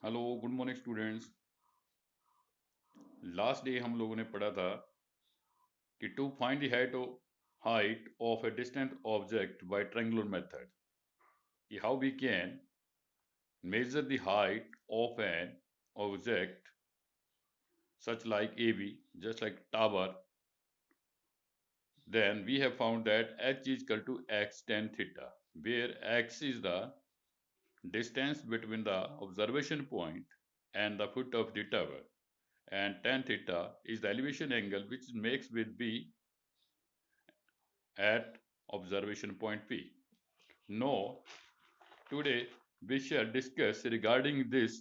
Hello good morning students. Last day हम लोगों ने पढ़ा था कि to find the height of a distant object by triangular method, कि how we can measure the height of an object such like AB, just like tower. Then we have found that h is equal to x tan theta, where x is the distance between the observation point and the foot of the tower, and tan theta is the elevation angle which makes with B at observation point P. Now, today we shall discuss regarding this.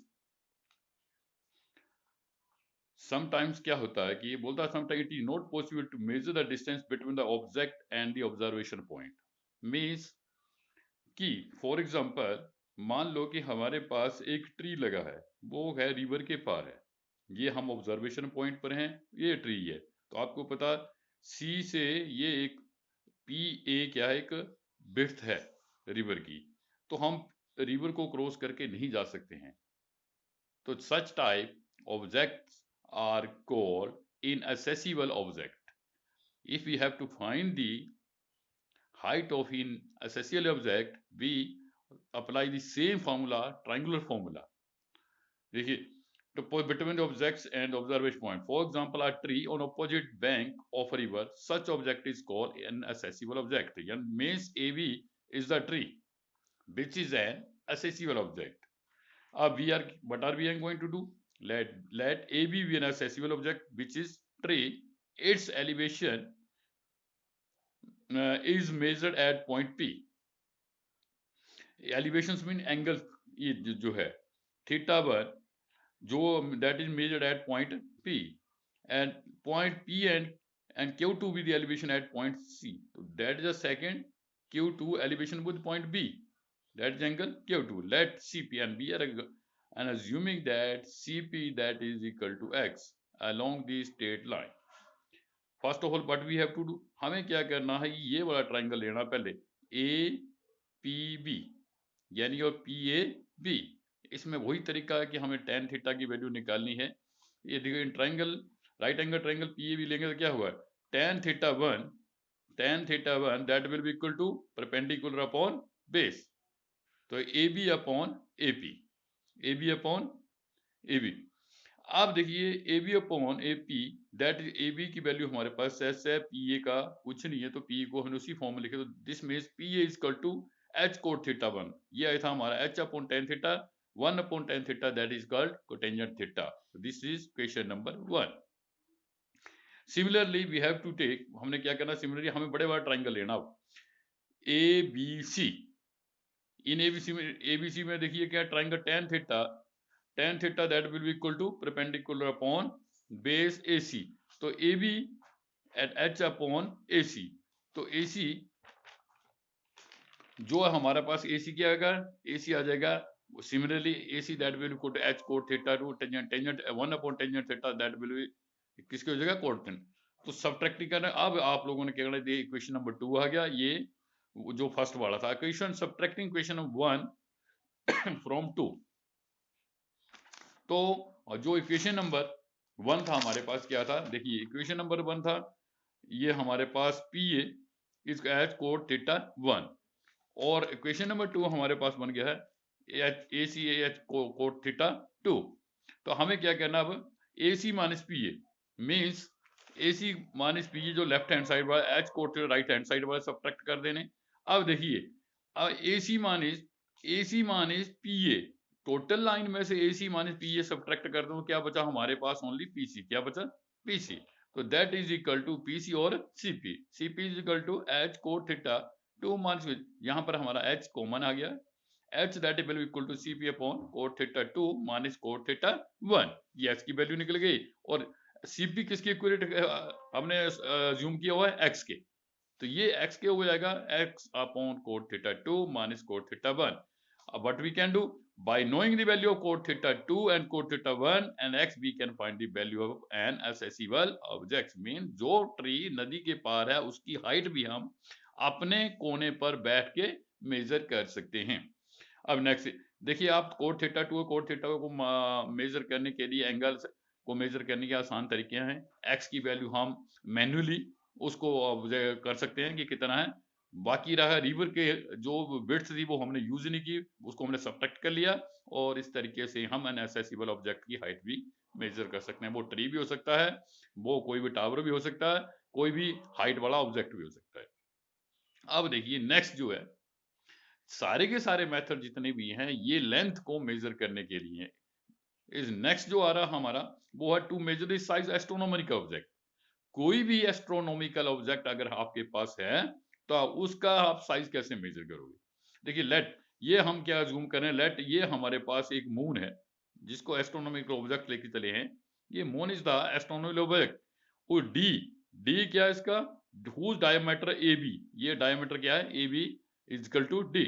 Sometimes क्या होता है कि ये बोलता है sometimes it is not possible to measure the distance between the object and the observation point. Means कि for example मान लो कि हमारे पास एक ट्री लगा है, वो है रिवर के पार है, ये हम ऑब्जर्वेशन पॉइंट पर हैं, ये ट्री है। तो आपको पता सी से ये एक पी ए क्या है, एक विड्थ है रिवर की, तो हम रिवर को क्रॉस करके नहीं जा सकते हैं। तो such type objects are called inaccessible object. If we have to find the height of inaccessible object, we apply the same formula, triangular formula. देखिए, to put between the objects and observation point. For example, a tree on opposite bank of a river, such object is called an accessible object. And means AB is the tree, which is an accessible object. What are we going to do? Let AB be an accessible object, which is tree. Its elevation is measured at point P. Elevations mean angle, ये जो है theta bar, जो that is measured at point P, and point P and Q2 be the elevation at point C. So that is the second Q2 elevation with point B. That is angle Q2. Let CP, and we are and assuming that CP that is equal to x along the straight line. First of all, what we have to do, हमें क्या करना है, ये वाला triangle लेना पहले APB, यानी और PAB। इसमें वही तरीका है कि हमें tan थीटा की वैल्यू निकालनी है। ये देखिए, triangle right angle triangle PAB लेंगे तो क्या होगा, tan theta 1 that will be equal to perpendicular upon base, तो AB अपॉन AB। आप देखिए AB upon AP, that is AB की वैल्यू हमारे पास एस है, PA का कुछ नहीं है, तो PA को हमने उसी फॉर्म में लिखे, तो this means PA is equal to h cot theta 1, ये आया था हमारा h upon tan theta 1 upon tan theta, that is called cotangent theta. This is question number 1। Similarly we have to take, हमने क्या करना, सिमिलरली हमें बड़े बड़ा ट्राइंगल लेना। ABC, इन ABC में देखिए क्या triangle tan theta that will be equal to perpendicular upon base AC, तो AB at h upon AC, तो AC जो है हमारे पास AC क्या आएगा, AC आ जाएगा similarly AC that will equal to h cot theta two tangent 1 upon tangent theta, that will be किसकी हो जाएगा, कोटेंट। तो सब्ट्रैक्टिंग करना, अब आप लोगों ने क्या करना, ये इक्वेशन नंबर 2 आ गया, ये जो फर्स्ट वाला था equation, subtracting equation number 1 from 2। तो जो इक्वेशन नंबर 1 था हमारे पास क्या था, देखिए इक्वेशन नंबर 1 था, ये हमारे पास PA is H cot theta 1, और इक्वेशन नंबर 2 हमारे पास बन गया है AC एच कोट थीटा 2। तो हमें क्या करना, अब AC minus PA means AC minus PA जो लेफ्ट हैंड साइड वाला, H cot theta right hand side वाला सब्ट्रैक्ट कर देने। अब देखिए, अब AC minus PA, total line में से AC माइनस PA सब्ट्रैक्ट कर दूं, क्या बचा हमारे पास, ओनली PC, क्या बचा, PC। तो that is equal to PC और CP is equal to h cot theta 2 minus, यहाँ पर हमारा h कॉमन आ गया, h that will equal to CP upon cot theta 2 minus cot theta 1, ये h की वैल्यू निकल गई, और CP किसके इक्विवेलेंट हमने अज्यूम किया हुआ है, x के, तो ये x के हो जाएगा x upon cot theta 2 minus cot theta 1। अब what we can do, by knowing the value of cot theta 2 and cot theta 1 and x, we can find the value of an accessible object। Mean जो tree नदी के पार है उसकी height भी हम अपने कोने पर बैठ के मेजर कर सकते हैं। अब नेक्स्ट देखिए आप cot theta two cot theta को मेजर करने के लिए एंगल्स को मेजर करने के आसान तरीके हैं। एक्स की वैल्यू हम मैन्युअली उसको कर सकते हैं कि कितना है। बाकी रहा रिवर के जो विड्थ थी वो हमने यूज नहीं की, उसको हमने सब्ट्रैक्ट कर लिया और इस तरीके से हम अनएसेसिबल ऑब्जेक्ट की हाइट भी मेजर कर सकते हैं। वो ट्री भी हो सकता है, वो कोई भी टावर भी हो सकता है, कोई भी हाइट वाला ऑब्जेक्ट भी हो सकता है। अब देखिए नेक्स्ट जो है, सारे के सारे मेथड जितने भी हैं ये लेंथ को मेजर करने के लिए हैं। इस नेक्स्ट जो आ रहा हमारा वो है to measure the size astronomical object. कोई भी एस्ट्रोनॉमिकल ऑब्जेक्ट अगर आपके पास है तो उसका आप साइज कैसे मेजर करोगे। देखिए लेट ये हम क्या जूम करें, लेट ये हमारे पास एक मून है जिसको एस्ट्रोनॉमिकल ऑब्जेक्ट लेके चले हैं। ये moon is the astronomical object. और डी डी क्या है इसका, हुज डायमीटर ए बी, ये डायमीटर क्या है A B is equal to D.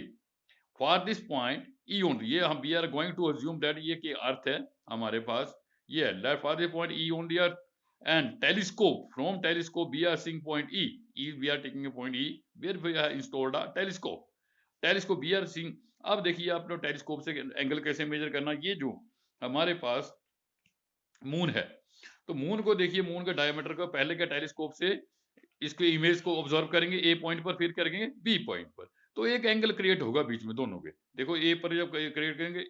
For this point E only, ये हम we are going to assume that ये कि अर्थ है हमारे पास, ये let for this point E only earth and telescope, from telescope we are seeing point we are taking a point E where we have installed a telescope we are seeing। अब देखिए आपने telescope से angle कैसे major करना, ये जो हमारे पास moon है तो मून को देखिए, मून का डायमीटर को पहले क्या टेलीस्कोप से इसके इमेज को ऑब्जर्व करेंगे ए पॉइंट पर, फिर करेंगे बी पॉइंट पर, तो एक एंगल क्रिएट होगा बीच में दोनों के। देखो ए पर जब क्रिएट करेंगे,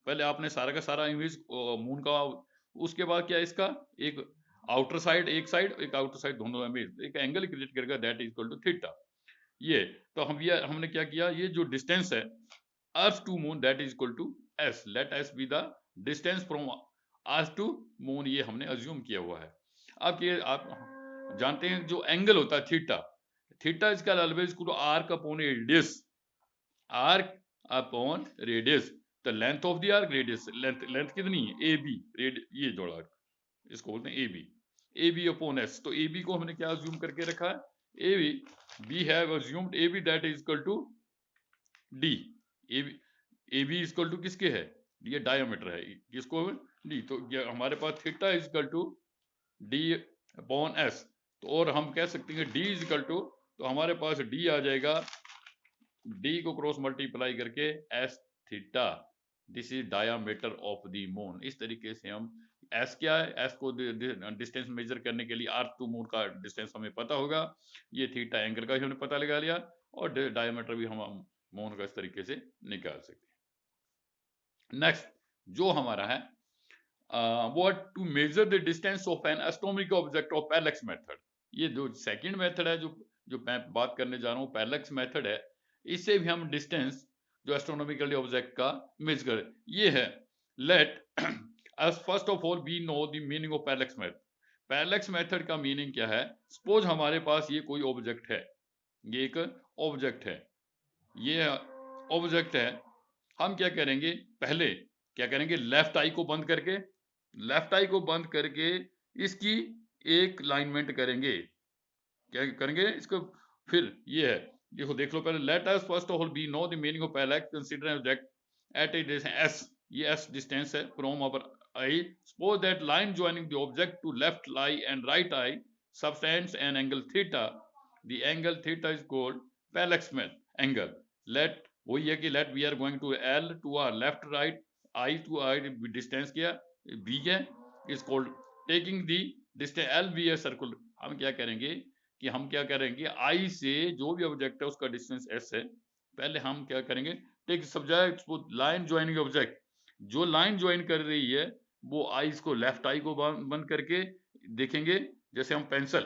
पहले आपने सारा का सारा इमेज मून का, उसके बाद क्या इसका एक आउटर साइड एक आउटर साइड, दोनों इमेज एक एंगल क्रिएट करेगा that is equal to theta. ये तो हमने क्या किया, ये जो डिस्टेंस है earth to moon that is equal to S, let S be the distance from earth to moon, ये हमने अज्यूम किया हुआ है। अब ये आप जानते हैं जो एंगल होता है थीटा, थीटा इज का always equal to arc upon radius, arc upon radius, the length of the arc radius, length कितनी है ए बी, ये जोड़ा इसको बोलते हैं A B, A B upon S. तो ए बी को हमने क्या अज्यूम करके रखा है, A B we have assumed A B that is equal to D. A B equal to किसके है, ये डायमीटर है, किसको डी, तो हमारे पास theta is equal to D upon S. तो और हम कह सकते हैं डी इज इक्वल टू, तो हमारे पास डी आ जाएगा, डी को क्रॉस मल्टीप्लाई करके S theta, this is diameter of the moon. इस तरीके से हम एस क्या है, एस को डिस्टेंस मेजर करने के लिए अर्थ टू मून का डिस्टेंस हमें पता होगा, ये थीटा एंगल का ही हमने पता लगा लिया, और डायमीटर भी हम मून का इस तरीके से निकाल सकते हैं। नेक्स्ट जो हमारा है वो to measure the distance of an astronomical object of parallax method. ये जो सेकंड मेथड है जो मैं बात करने जा रहा हूँ पैरेलैक्स मेथड है, इससे भी हम डिस्टेंस जो एस्ट्रोनॉमिकल ऑब्जेक्ट का मेजर करें। ये है late as first of all we know the meaning of parallax method। Parallax method का मीनिंग क्या है, सपोज हमारे पास ये कोई ऑब्जेक्ट है, ये एक ऑब्जेक्ट है, ये ऑब्जेक्ट है, हम क्या करेंगे, पहले क्या करेंगे, लेफ्ट आई को बंद करके, लेफ्ट आई को बंद करके इसकी एक लाइनमेंट करेंगे, क्या करेंगे इसको, फिर ये है, देखो देख लो पहले, let us first of all we know the meaning of parallax consider an object at a distance S, ये एस डिस्टेंस है from our eye, suppose that line joining the object to left eye and right eye subtends an angle theta, the angle theta is called parallax angle। let वही है कि let we are going to L to R left right, eye to eye distance क्या B है, is called taking the distance L B है circular. हम क्या करेंगे कि हम क्या करेंगे, आई से जो भी ऑब्जेक्ट है उसका डिस्टेंस एस है, पहले हम क्या करेंगे, take subject line joining object, जो लाइन ज्वाइन कर रही है वो आई को लेफ्ट आई को बंद करके देखेंगे, जैसे हम पेंसिल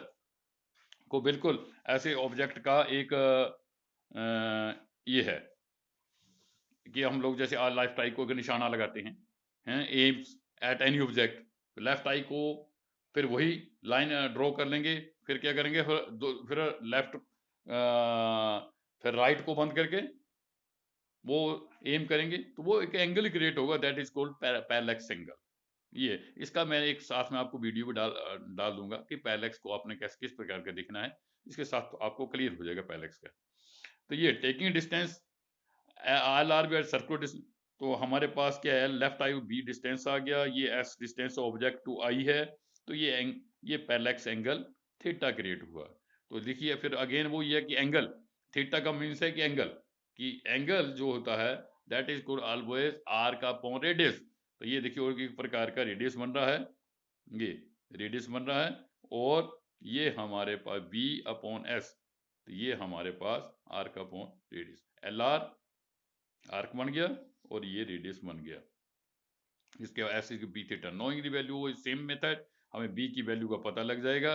को बिल्कुल ऐसे ऑब्जेक्ट का एक ये है कि हम लोग जैसे लेफ्ट आई को अगर निशाना लगाते हैं aims at any object, left eye को फिर वही लाइन ड्रॉ कर लेंगे, फिर क्या करेंगे, फिर लेफ्ट फिर राइट को बंद करके वो एम करेंगे, तो वो एक एंगल क्रिएट होगा that is called parallax angle. ये इसका मैं एक साथ में आपको वीडियो भी डाल दूंगा कि पैरेलैक्स को आपने किस प्रकार का दिखना है, इसके साथ तो आपको क्लियर हो जाएगा पैरेलैक्स का। तो ये taking distance all are be circular distance, तो हमारे पास क्या है, लेफ्ट आई बी डिस्टेंस आ गया, ये S distance object to eye है, तो ये पैरेलैक्स एंगल थीटा क्रिएट हुआ। तो देखिए फिर अगेन वो ये है कि एंगल थीटा का मीन्स है कि एंगल जो होता है that is equal always arc upon radius. तो ये देखिए और एक प्रकार का रेडियस बन रहा है, ये रेडियस बन रहा है, और ये हमारे पास v अपॉन s, तो ये हमारे पास arc upon radius, L R arc बन गया और ये रेडियस बन गया। इसके बाद S B theta, knowing the value same method, हमें बी की वैल्यू का पता लग जाएगा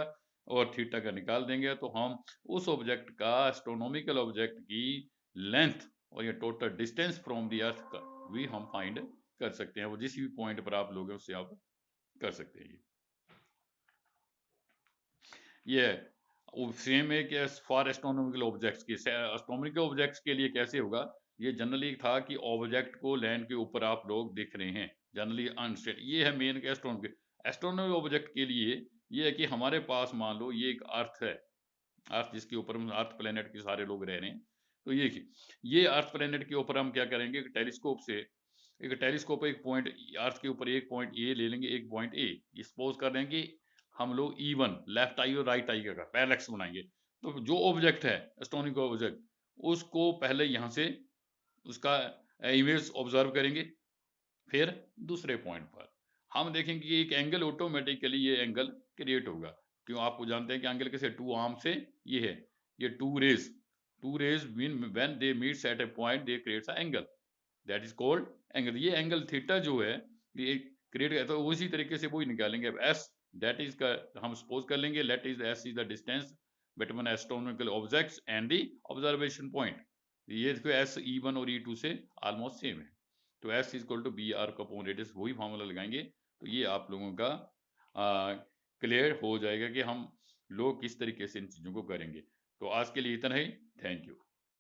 और थीटा का निकाल देंगे, तो हम उस ऑब्जेक्ट का, एस्ट्रोनॉमिकल ऑब्जेक्ट की लेंथ और ये total distance from the earth का भी हम फाइंड कर सकते हैं। वो जिस भी पॉइंट पर आप लोग उससे आप कर सकते हैं। ये सेम है कि फॉर एस्ट्रोनॉमिकल ऑब्जेक्ट्स की, एस्ट्रोनॉमिकल ऑब्जेक्ट्स के लिए कैसे होगा, ये जनरली था कि ऑब्जेक्ट को लैंड के ऊपर आप लोग दिख रहे हैं, जनरली अनस्टेट, ये है मेन एस्ट्रोनॉमिकल। एस्ट्रोनॉमिकल ऑब्जेक्ट के लिए ये है कि हमारे पास मान लो ये एक अर्थ है, अर्थ जिसके ऊपर हम अर्थ प्लेनेट के सारे लोग रह रहे हैं, तो ये अर्थ प्लेनेट के ऊपर हम क्या करेंगे, एक टेलीस्कोप से, एक टेलीस्कोप एक पॉइंट अर्थ के ऊपर एक पॉइंट ए ले लेंगे, एक पॉइंट ए, सपोज कर रहे हैं कि हम लोग E1 लेफ्ट आई और राइट आई का पैरेलक्स बनाएंगे, तो जो ऑब्जेक्ट है एस्ट्रोनॉमिकल ऑब्जेक्ट, उसको पहले यहाँ से उसका इमेज ऑब्जर्व करेंगे, फिर दूसरे पॉइंट पर हम देखेंगे कि एक एंगल ऑटोमेटिकली ये एंगल क्रिएट होगा। क्यों, आपको जानते हैं कि एंगल कैसे, टू आर्म से ये है, ये two rays when they meets at a point they creates a angle, that is called angle. ये एंगल थीटा जो है ये क्रिएट है, तो उसी तरीके से वही निकालेंगे। अब एस दैट इज का हम सपोज कर लेंगे, let is S is the distance between astronomical objects and the observation point. ये देखो एस E1 और E2 से ऑलमोस्ट सेम है, तो S is equal to B R का अपॉन रेडियस, वही फॉर्मूला लगाएंगे, तो ये आप लोगों का क्लियर हो जाएगा कि हम लोग किस तरीके से इन चीजों को करेंगे। तो आज के लिए इतना ही, थैंक यू।